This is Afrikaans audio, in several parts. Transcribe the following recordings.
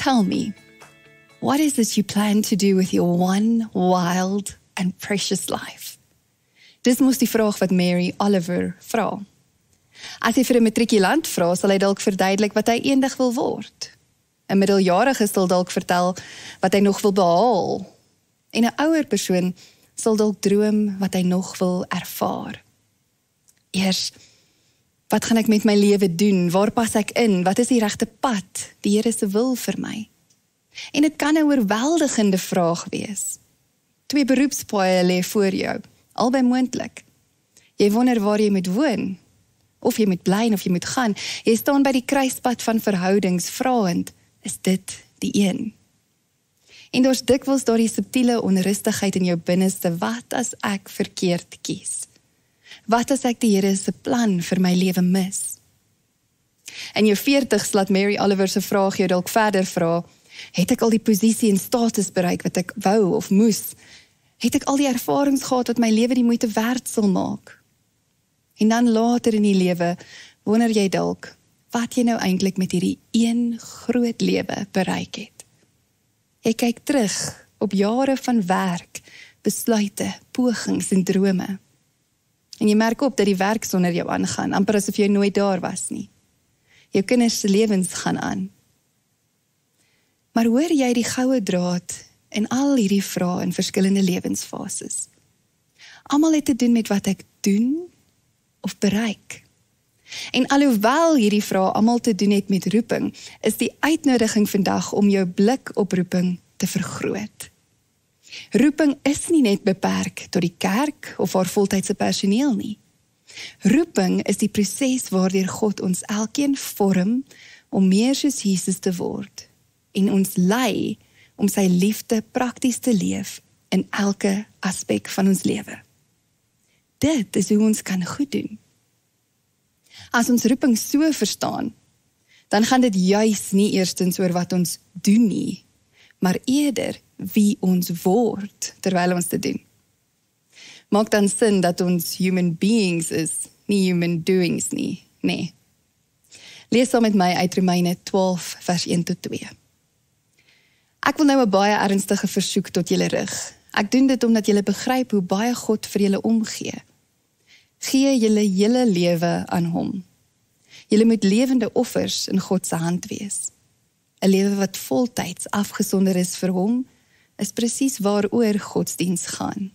Tell me, what is it you plan to do with your one wild and precious life? Dis mos die vraag wat Mary Oliver vra. As hy vir 'n matrikulant vra, sal hy dalk verduidelik wat hy eendag wil word. 'n Middeljarige sal dalk vertel wat hy nog wil behaal. En 'n ouer persoon sal dalk droom wat hy nog wil ervaar. Eers, wat gaan ek met my lewe doen? Waar pas ek in? Wat is die regte pad? Die Here se wil vir my. En dit kan 'n oorweldigende vraag wees. 2 beroepspaaie lê voor jou, albei moontlik. Jy wonder waar jy moet woon, of jy moet bly en of jy moet gaan. Jy staan by die kruispunt van verhoudings, vraend, is dit die een? En daar's dikwels daardie subtiele onrustigheid in jou binneste, wat as ek verkeerd kies? Wat as ek die Here se plan vir my lewe mis? In jou 40's laat Mary Oliver se vraag jou dalk verder vra, het ek al die posisie en status bereik wat ek wou of moes? Het ek al die ervarings gehad wat my lewe die moeite werd sal maak? En dan later in die lewe wonder jy dalk, wat jy nou eintlik met hierdie een groot lewe bereik het. Jy kyk terug op jare van werk, besluite, pogings en drome. En jy merk op dat die werk sonder jou aangaan, amper asof jy nooit daar was nie. Jou kinders se lewens gaan aan. Maar hoor jy die goue draad in al hierdie vrae in verskillende lewensfases? Almal het te doen met wat ek doen of bereik. En alhoewel hierdie vrae almal te doen het met roeping, is die uitnodiging vandag om jou blik op roeping te vergroot. Roeping is nie net beperk tot die kerk of haar voltydse personeel nie. Roeping is die proses waardeur God ons elkeen vorm om meer soos Jesus te word en ons lei om sy liefde prakties te leef in elke aspek van ons lewe. Dit is hoe ons kan goed doen. As ons roeping so verstaan, dan gaan dit juis nie eerstens oor wat ons doen nie, maar eerder wie ons word terwyl ons dit doen. Maak dan sin dat ons human beings is, nie human doings nie, nee. Lees saam met my uit Romeine 12 vers 1 tot 2. Ek wil nou 'n baie ernstige versoek tot julle rig. Ek doen dit omdat julle begryp hoe baie God vir julle omgee. Gee julle hele lewe aan hom. Julle moet lewende offers in God se hand wees. 'n Lewe wat voltyds afgesonder is vir hom, is presies waaroor godsdiens gaan.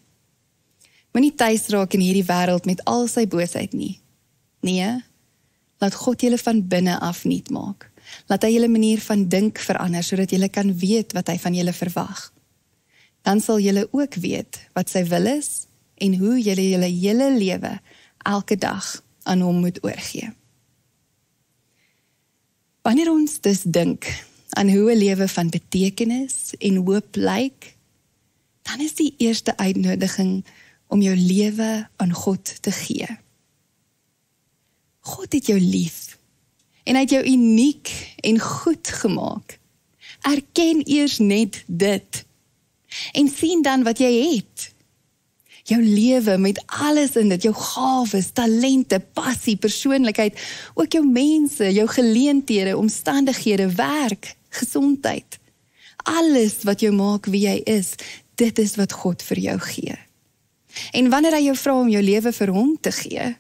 Moenie tuis raak in hierdie wêreld met al sy boosheid nie. Nee, laat God julle van binne af nuut maak. Laat hy julle manier van dink verander, sodat julle kan weet wat hy van julle verwag. Dan sal julle ook weet wat sy wil is, en hoe julle julle hele lewe, elke dag, aan hom moet oorgee. Wanneer ons dus dink aan hoe 'n lewe van betekenis en hoop lyk, dan is die eerste uitnodiging om jou lewe aan God te gee. God het jou lief, en hy het jou uniek en goed gemaak. Erken eers net dit, en sien dan wat jy het. Jou lewe met alles in dit, jou gawes, talente, passie, persoonlikheid, ook jou mense, jou geleenthede, omstandighede, werk, gesondheid. Alles wat jou maak wie jy is, dit is wat God vir jou gee. En wanneer hy jou vra om jou lewe vir hom te gee,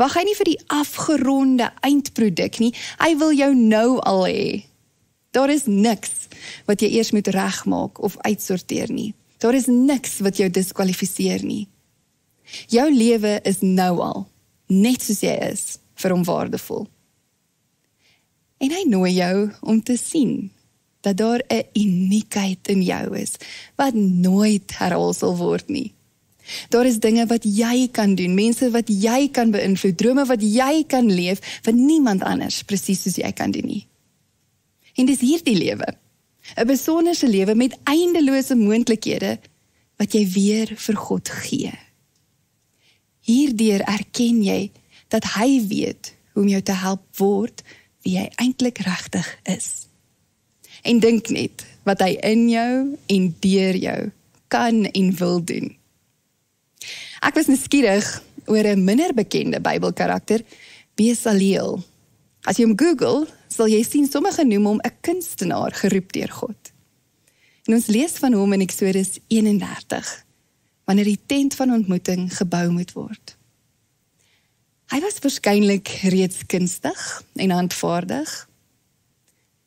wag hy nie vir die afgeronde eindproduk nie, hy wil jou nou al hê. Daar is niks wat jy eers moet regmaak of uitsorteer nie. Daar is niks wat jou diskwalifiseer nie. Jou lewe is nou al, net soos jy is, vir hom waardevol. En hy nooi jou om te sien dat daar 'n uniekheid in jou is, wat nooit herhaal sal word nie. Daar is dinge wat jy kan doen, mense wat jy kan beïnvloed, drome wat jy kan leef, wat niemand anders presies soos jy kan doen nie. En dis hierdie lewe, 'n besonderse lewe met eindelose moontlikhede, wat jy weer vir God gee. Hierdeur erken jy dat hy weet hoe om jou te help word wie jy eintlik regtig is. En dink net wat hy in jou en deur jou kan en wil doen. Ek was nuuskierig oor 'n minder bekende Bybelkarakter, Bezaleel. As jy hom Google, sal jy sien sommige noem hom 'n kunstenaar geroep deur God. En ons lees van hom in Eksodus 31, wanneer die tent van ontmoeting gebou moet word. Hy was waarskynlik reeds kunstig en handvaardig,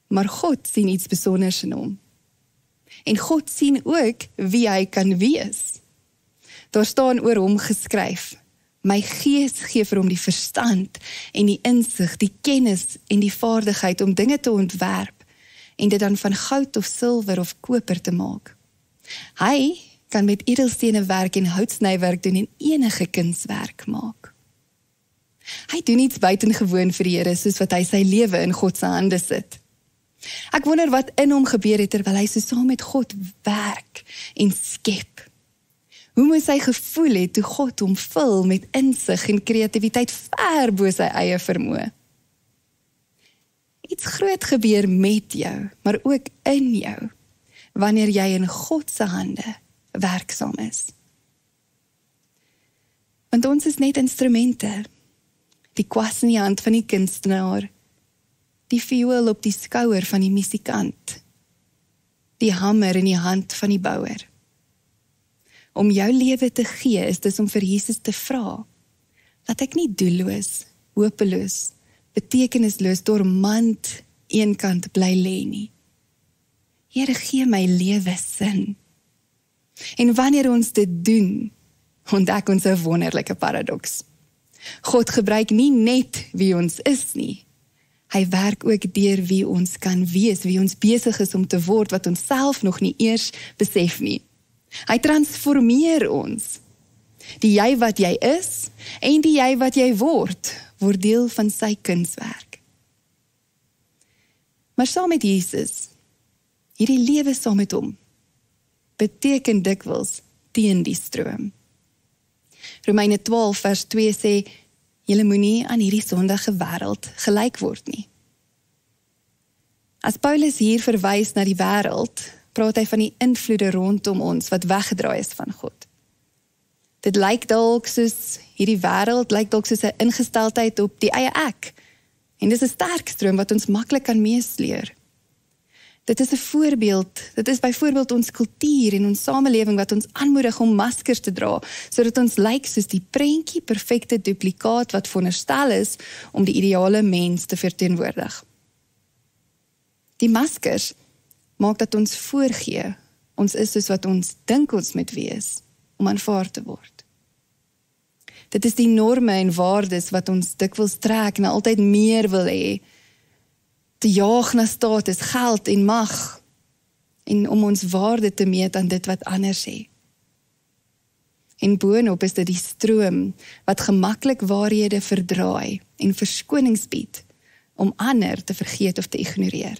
maar God sien iets besonders in hom. En God sien ook wie hy kan wees. Daar staan oor hom geskryf, my gees gee vir hom die verstand en die insig, die kennis en die vaardigheid om dinge te ontwerp en dit dan van goud of silwer of koper te maak. Hy kan met edelstene werk en houtsnywerk doen en enige kunswerk maak. Hy doen iets buitengewoon vir die Here, soos wat hy sy lewe in God se hande sit. Ek wonder wat in hom gebeur het terwyl hy so saam met God werk en skep. Hoe moes hy gevoel het toe God hom vul met insig en kreatiwiteit ver bo sy eie vermoë? Iets groot gebeur met jou, maar ook in jou, wanneer jy in God se hande werksaam is. Want ons is net instrumente, die kwas in die hand van die kunstenaar, die viool op die skouer van die musikant, die hamer in die hand van die bouer. Om jou lewe te gee is dis om vir Jesus te vra, dat ek nie doelloos, hopeloos, betekenisloos dormant eenkant bly lê nie. Here, gee my lewe sin. En wanneer ons dit doen, ontdek ons 'n wonderlike paradoks. God gebruik nie net wie ons is nie. Hy werk ook deur wie ons kan wees, wie ons besig is om te word, wat ons self nog nie eers besef nie. Hy transformeer ons. Die jy wat jy is, en die jy wat jy word deel van sy kunswerk. Maar saam met Jesus, hierdie lewe saam met hom, beteken dikwels teen die stroom. Romeine 12 vers 2 sê, julle moenie aan hierdie sondige wêreld gelyk word nie. As Paulus hier verwys na die wêreld, praat hy van die invloede rondom ons wat weggedraai is van God. Dit lyk dalk soos hierdie wêreld, lyk dalk soos 'n ingesteldheid op die eie ek. En dis 'n sterk stroom wat ons maklik kan meesleer. Dit is 'n voorbeeld, dit is byvoorbeeld ons kultuur en ons samelewing wat ons aanmoedig om maskers te dra, sodat ons lyk soos die prentjie perfekte duplikaat wat veronderstel is om die ideale mens te verteenwoordig. Die maskers maak dat ons voorgee, ons is soos wat ons dink ons moet wees, om aanvaar te word. Dit is die norme en waardes wat ons dikwels trek na altyd meer wil hê, te jaag na status, geld en mag, en om ons waarde te meet aan dit wat anders sê. En boonop is dit die stroom wat gemaklik waarhede verdraai en verskonings bied om ander te vergeet of te ignoreer.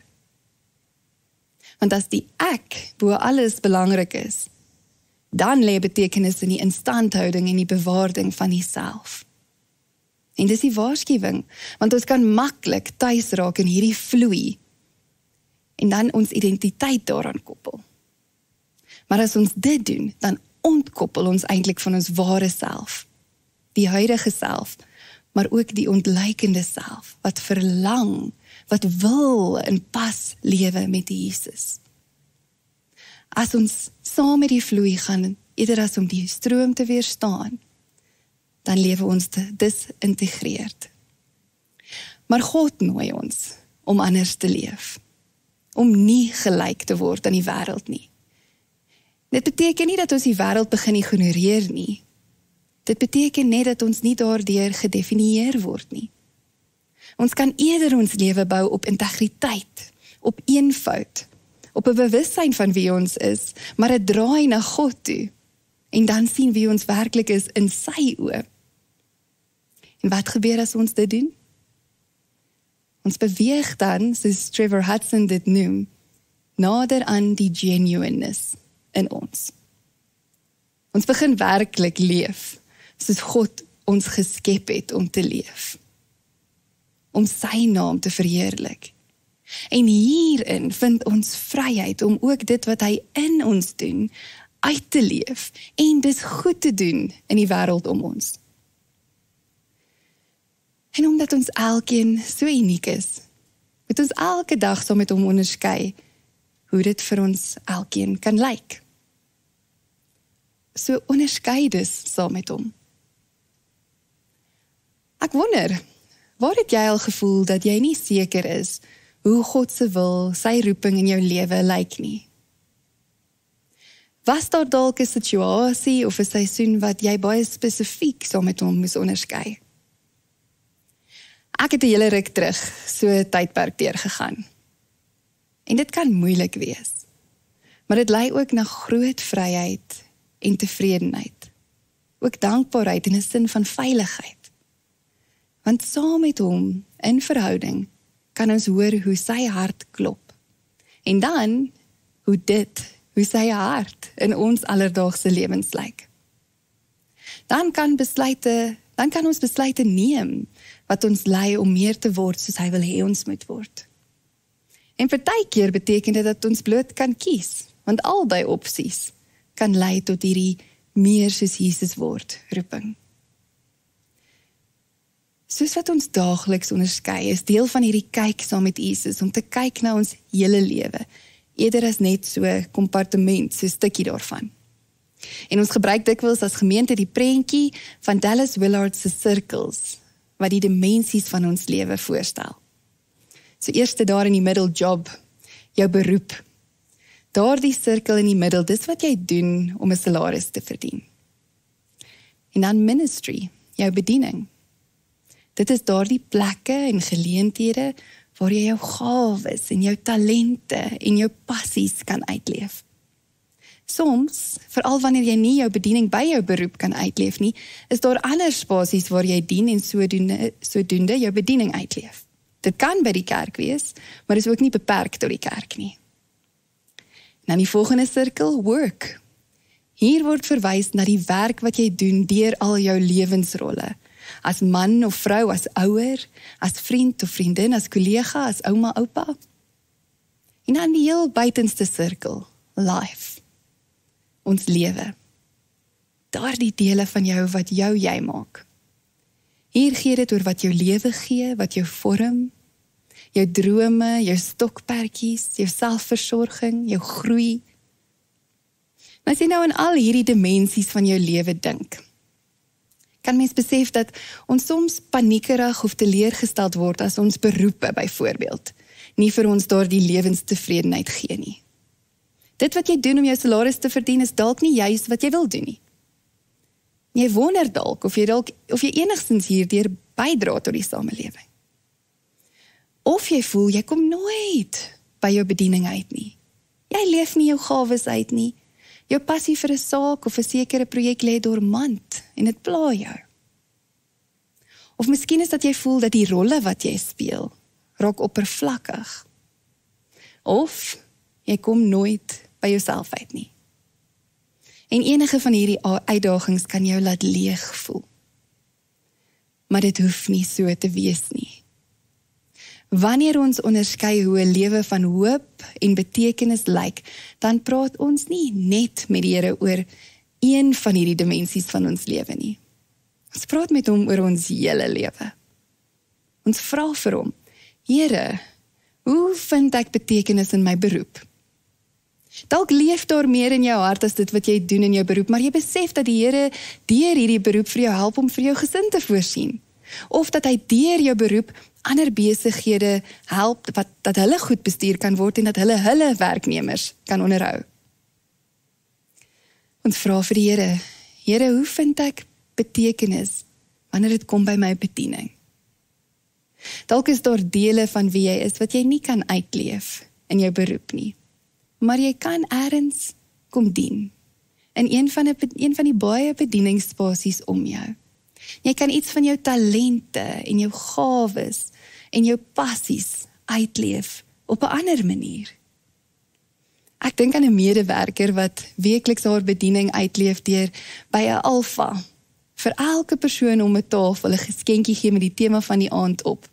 Want as die ek bo alles belangrik is, dan lê betekenis in die instandhouding en die bewaarding van die self. En dis die waarskuwing, want ons kan maklik tuis raak in hierdie vloei en dan ons identiteit daaraan koppel. Maar as ons dit doen, dan ontkoppel ons eintlik van ons ware self, die huidige self, maar ook die ontluikende self, wat verlang, wat wil in pas lewe met Jesus. As ons saam met die vloei gaan, eerder as om die stroom te weerstaan, dan lewe ons disintegreerd. Maar God nooi ons om anders te leef, om nie gelyk te word aan die wêreld nie. Dit beteken nie dat ons die wêreld begin ignoreer nie. Dit beteken net dat ons nie daardeur gedefinieer word nie. Ons kan eerder ons lewe bou op integriteit, op eenvoud, op 'n bewussyn van wie ons is, maar 'n draai na God toe, en dan sien wie ons werklik is in sy oë. En wat gebeur as ons dit doen? Ons beweeg dan, soos Trevor Hudson dit noem, nader aan die genuineness in ons. Ons begin werklik leef, soos God ons geskep het om te leef, om sy naam te verheerlik. En hierin vind ons vryheid om ook dit wat hy in ons doen, uit te leef en dis goed te doen in die wêreld om ons. En omdat ons elkeen so uniek is, Moet ons elke dag saam met hom onderskei hoe dit vir ons elkeen kan lyk. So onderskei dus saam met hom. Ek wonder, waar het jy al gevoel dat jy nie seker is hoe God se wil, sy roeping in jou lewe lyk nie? Was daar dalk 'n situasie of 'n seisoen wat jy baie spesifiek saam met hom moes onderskei? Ek het 'n hele ruk terug so 'n tydperk deurgegaan. En dit kan moeilik wees. Maar dit lei ook na groot vryheid en tevredenheid. Ook dankbaarheid in 'n sin van veiligheid. Want saam met hom in verhouding kan ons hoor hoe sy hart klop. En dan hoe sy hart in ons alledaagse lewens lyk. Dan kan ons besluite neem wat ons lei om meer te word soos hy wil hê ons moet word. En partykeer beteken dit dat ons bloot kan kies, want albei opsies kan lei tot hierdie meer soos Jesus word roeping. Soos wat ons daagliks onderskei, is deel van hierdie kyk saam met Jesus, om te kyk na ons hele lewe, eerder as net so 'n kompartement, so 'n stukkie daarvan. En ons gebruik dikwels as gemeente die prentjie van Dallas Willard se sirkels, wat die dimensies van ons lewe voorstel. So eerste daar in die middel job, jou beroep. Daardie sirkel in die middel, dis wat jy doen om 'n salaris te verdien. En dan ministry, jou bediening. Dit is daardie plekke en geleenthede waar jy jou gawes en jou talente en jou passies kan uitleef. Soms, veral wanneer jy nie jou bediening by jou beroep kan uitleef nie, is daar ander spasies waar jy dien en sodoende jou bediening uitleef. Dit kan by die kerk wees, maar is ook nie beperk tot die kerk nie. Dan die volgende sirkel, work. Hier word verwys na die werk wat jy doen deur al jou lewensrolle. As man of vrou, as ouer, as vriend of vriendin, as kollega, as ouma, oupa. En dan die heel buitenste sirkel, life. Ons lewe. Daardie dele van jou wat jou jy maak. Hier gee dit oor wat jou lewe gee, wat jou vorm, jou drome, jou stokperdjies, jou selfversorging, jou groei. Maar as jy nou aan al hierdie dimensies van jou lewe dink, kan mens besef dat ons soms paniekerig of teleurgesteld word as ons beroepe byvoorbeeld nie vir ons daardie lewenstevredenheid gee nie. Dit wat jy doen om jou salaris te verdien is dalk nie juist wat jy wil doen nie. Jy wonder dalk of jy enigstens hierdeur bydra tot die samelewing. Of jy voel jy kom nooit by jou bediening uit nie. Jy leef nie jou gawes uit nie. Jou passie vir 'n saak of 'n sekere projek lê dormant en dit pla jou. Of miskien is dat jy voel dat die rolle wat jy speel raak oppervlakkig. Of jy kom nooit by jouself uit nie. En enige van hierdie uitdagings kan jou laat leeg voel. Maar dit hoef nie so te wees nie. Wanneer ons onderskei hoe 'n lewe van hoop en betekenis lyk, dan praat ons nie net met die Here oor een van hierdie dimensies van ons lewe nie. Ons praat met hom oor ons hele lewe. Ons vra vir hom, Here, hoe vind ek betekenis in my beroep? Dalk leef daar meer in jou hart as dit wat jy doen in jou beroep, maar jy besef dat die Here deur hierdie beroep vir jou help om vir jou gesin te voorsien. Of dat hy deur jou beroep ander besighede help dat hulle goed bestuur kan word en dat hulle werknemers kan onderhou. Ons vra vir die Here, Here, hoe vind ek betekenis wanneer dit kom by my bediening? Dalk is daar dele van wie jy is wat jy nie kan uitleef in jou beroep nie, maar jy kan ergens kom dien in een van die baie bedieningsspasies om jou. Jy kan iets van jou talente en jou gawes en jou passies uitleef op 'n ander manier. Ek dink aan 'n medewerker wat weekliks haar bediening uitleef deur by 'n alfa vir elke persoon om 'n tafel 'n geskenkie gee met die tema van die aand op.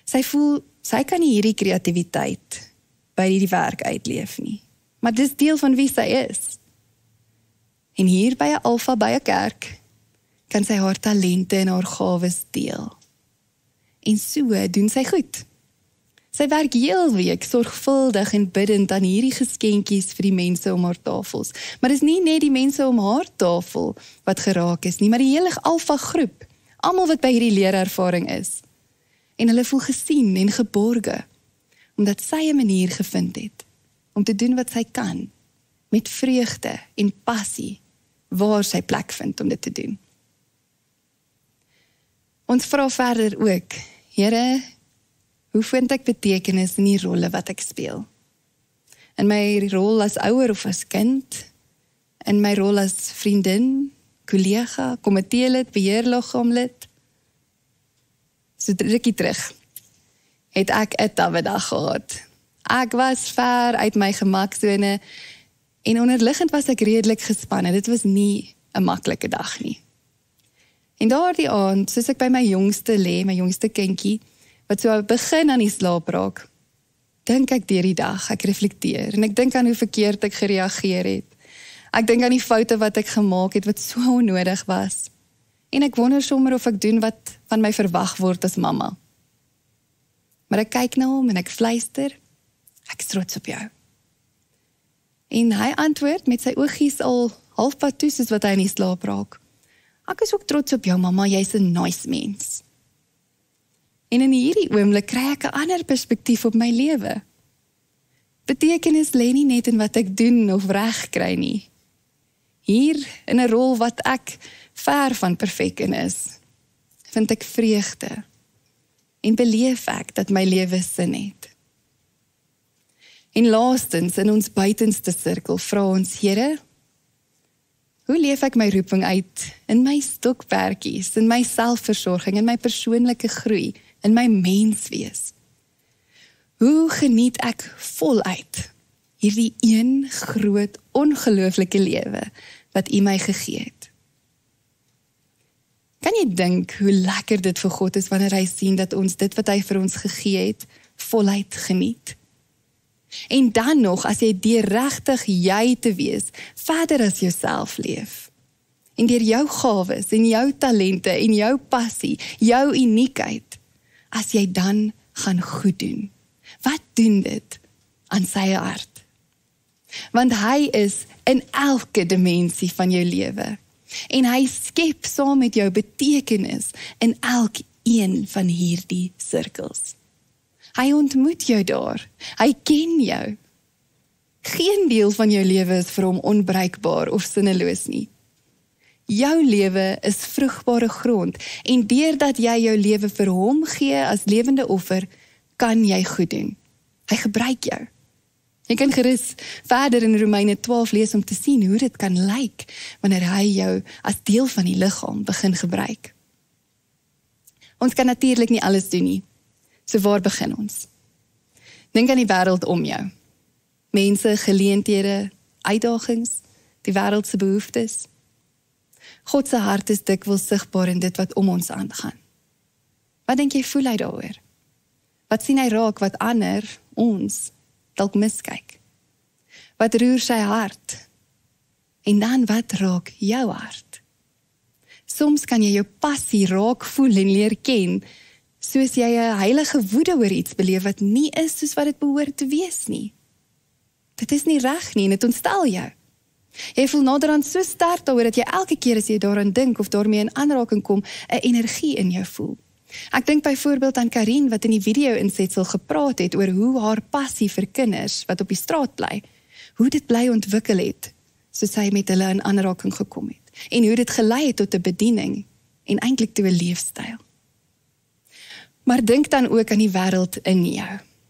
Sy voel sy kan nie hierdie kreatiwiteit by die werk uitleef nie, maar dis deel van wie sy is. En hier by 'n alfa by 'n kerk kan sy haar talente en haar gawes deel. En so doen sy goed. Sy werk heel week sorgvuldig en bidend aan hierdie geskenkies vir die mense om haar tafels. Maar dis nie net die mense om haar tafel wat geraak is nie, maar die hele Alpha groep, almal wat by hierdie leerervaring is. En hulle voel gesien en geborge, omdat sy 'n manier gevind het om te doen wat sy kan, met vreugde en passie, waar sy plek vind om dit te doen. Ons vra verder ook, Here, hoe vind ek betekenis in die rolle wat ek speel? In my rol as ouer of as kind, in my rol as vriendin, kollega, komiteelid, beheerliggaamlid. So rukkie terug, het ek 'n tawwe dag gehad. Ek was ver uit my gemaksone en onderliggend was ek redelik gespanne. Dit was nie 'n maklike dag nie. En daardie aand, soos ek by my jongste lê, my jongste kindjie, wat so begin aan die slaap raak, dink ek deur die dag, ek reflekteer en ek dink aan hoe verkeerd ek gereageer het. Ek dink aan die foute wat ek gemaak het, wat so onnodig was. En ek wonder sommer of ek doen wat van my verwag word as mamma. Maar ek kyk na hom en ek fluister, ek is trots op jou. En hy antwoord met sy oogies al halfpad toe, soos wat hy in die slaap raak. Ek is ook trots op jou, mamma, jy's 'n nice mens. En in hierdie oomblik kry ek 'n ander perspektief op my lewe. Betekenis lê nie net in wat ek doen of reg kry nie. Hier, in 'n rol wat ek ver van perfek in is, vind ek vreugde en beleef ek dat my lewe sin het. En laastens, in ons buitenste sirkel, vra ons, Here, hoe leef ek my roeping uit in my stokperdjies, in my selfversorging, in my persoonlike groei, in my menswees? Hoe geniet ek voluit hierdie een groot, ongelooflike lewe wat U my gegee het? Kan jy dink hoe lekker dit vir God is wanneer hy sien dat ons dit wat hy vir ons gegee het, voluit geniet? En dan nog, as jy deur regtig jy te wees, verder as jouself leef. En deur jou gawes en jou talente en jou passie, jou uniekheid, as jy dan gaan goed doen. Wat doen dit aan sy hart? Want hy is in elke dimensie van jou lewe. En hy skep saam met jou betekenis in elkeen van hierdie sirkels. Hy ontmoet jou daar. Hy ken jou. Geen deel van jou lewe is vir hom onbruikbaar of sinneloos nie. Jou lewe is vrugbare grond en deurdat jy jou lewe vir hom gee as lewende offer, kan jy goed doen. Hy gebruik jou. Jy kan gerus verder in Romeine 12 lees om te sien hoe dit kan lyk wanneer hy jou as deel van die liggaam begin gebruik. Ons kan natuurlik nie alles doen nie. So waar begin ons? Dink aan die wêreld om jou. Mense, geleenthede, uitdagings, die wêreld se behoeftes. God se hart is dikwels sigbaar in dit wat om ons aangaan. Wat dink jy voel hy daaroor? Wat sien hy raak wat ander, ons, dalk miskyk? Wat roer sy hart? En dan wat raak jou hart? Soms kan jy jou passie raak voel en leer ken, soos jy 'n heilige woede oor iets beleef wat nie is soos wat dit behoort te wees nie. Dit is nie reg nie en dit ontstel jou. Jy voel naderhand so sterk daaroor dat jy elke keer as jy daaraan dink of daarmee in aanraking kom, 'n energie in jou voel. Ek dink byvoorbeeld aan Karin wat in die video-insetsel gepraat het oor hoe haar passie vir kinders wat op die straat bly, hoe dit bly ontwikkel het, soos sy met hulle in aanraking gekom het, en hoe dit gelei het tot 'n bediening en eintlik toe 'n leefstyl. Maar dink dan ook aan die wêreld in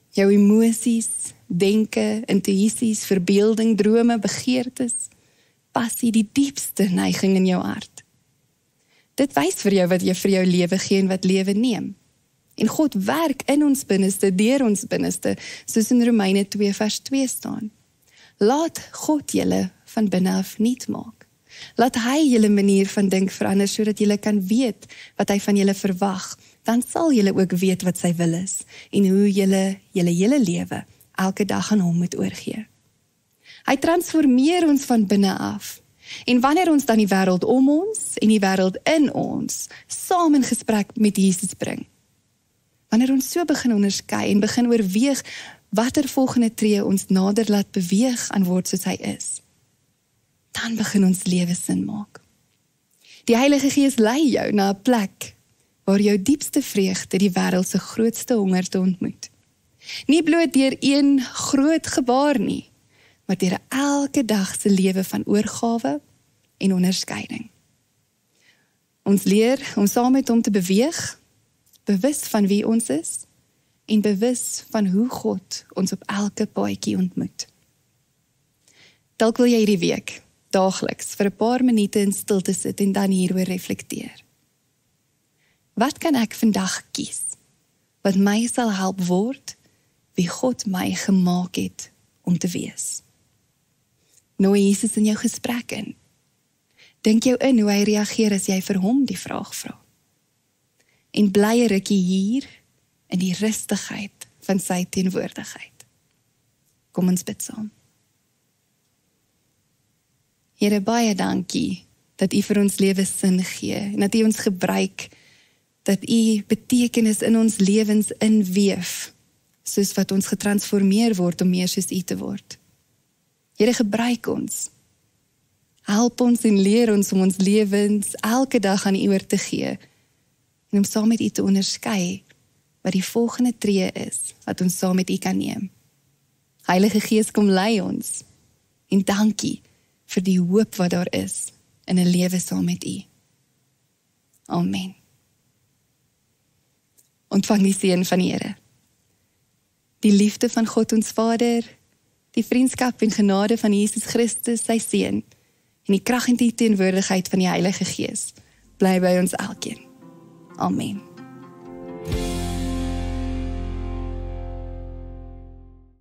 jou emosies, denke, intuïsies, verbeelding, drome, begeertes, passie, die diepste neiging in jou hart. Dit wys vir jou wat jy vir jou lewe gee en wat lewe neem. En God werk in ons binneste, deur ons binneste, soos in Romeine 2 vers 2 staan. Laat God julle van binne af nuut maak. Laat hy julle manier van dink verander, sodat julle kan weet wat hy van julle verwag. Dan sal julle ook weet wat sy wil is, en hoe julle hele lewe elke dag aan hom moet oorgee. Hy transformeer ons van binne af. En wanneer ons dan die wêreld om ons en die wêreld in ons saam in gesprek met Jesus bring, Wanneer ons so begin onderskei en begin oorweeg watter volgende tree ons nader laat beweeg aan word soos hy is, dan begin ons lewe sin maak. Die Heilige Gees lei jou na 'n plek waar jou diepste vreugde die wêreld se grootste honger te ontmoet. Nie bloot deur een groot gebaar nie, maar deur elke dag se lewe van oorgawe en onderskeiding. Ons leer om saam met hom te beweeg, bewus van wie ons is en bewus van hoe God ons op elke paadjie ontmoet. Dalk wil jy hierdie week daagliks vir 'n paar minute in stilte sit en dan hieroor reflekteer. Wat kan ek vandag kies wat my sal help word wie God my gemaak het om te wees? Nooi Jesus in jou gesprek in. Dink jou in hoe hy reageer as jy vir hom die vraag vra. En bly 'n rukkie hier in die rustigheid van sy teenwoordigheid. Kom ons bid saam. Here, baie dankie dat U vir ons lewe sin gee en dat U ons gebruik, dat U betekenis in ons lewens inweef, soos wat ons getransformeer word om meer soos U te word. Here, gebruik ons. Help ons en leer ons om ons lewens elke dag aan U oor te gee en om saam met U te onderskei wat die volgende tree is wat ons saam met U kan neem. Heilige Gees, kom lei ons en dankie vir die hoop wat daar is in 'n lewe saam met U. Amen. Ontvang die seën van die Here. Die liefde van God ons Vader, die vriendskap en genade van Jesus Christus, sy Seun, en die krag en die teenwoordigheid van die Heilige Gees, bly by ons elkeen. Amen.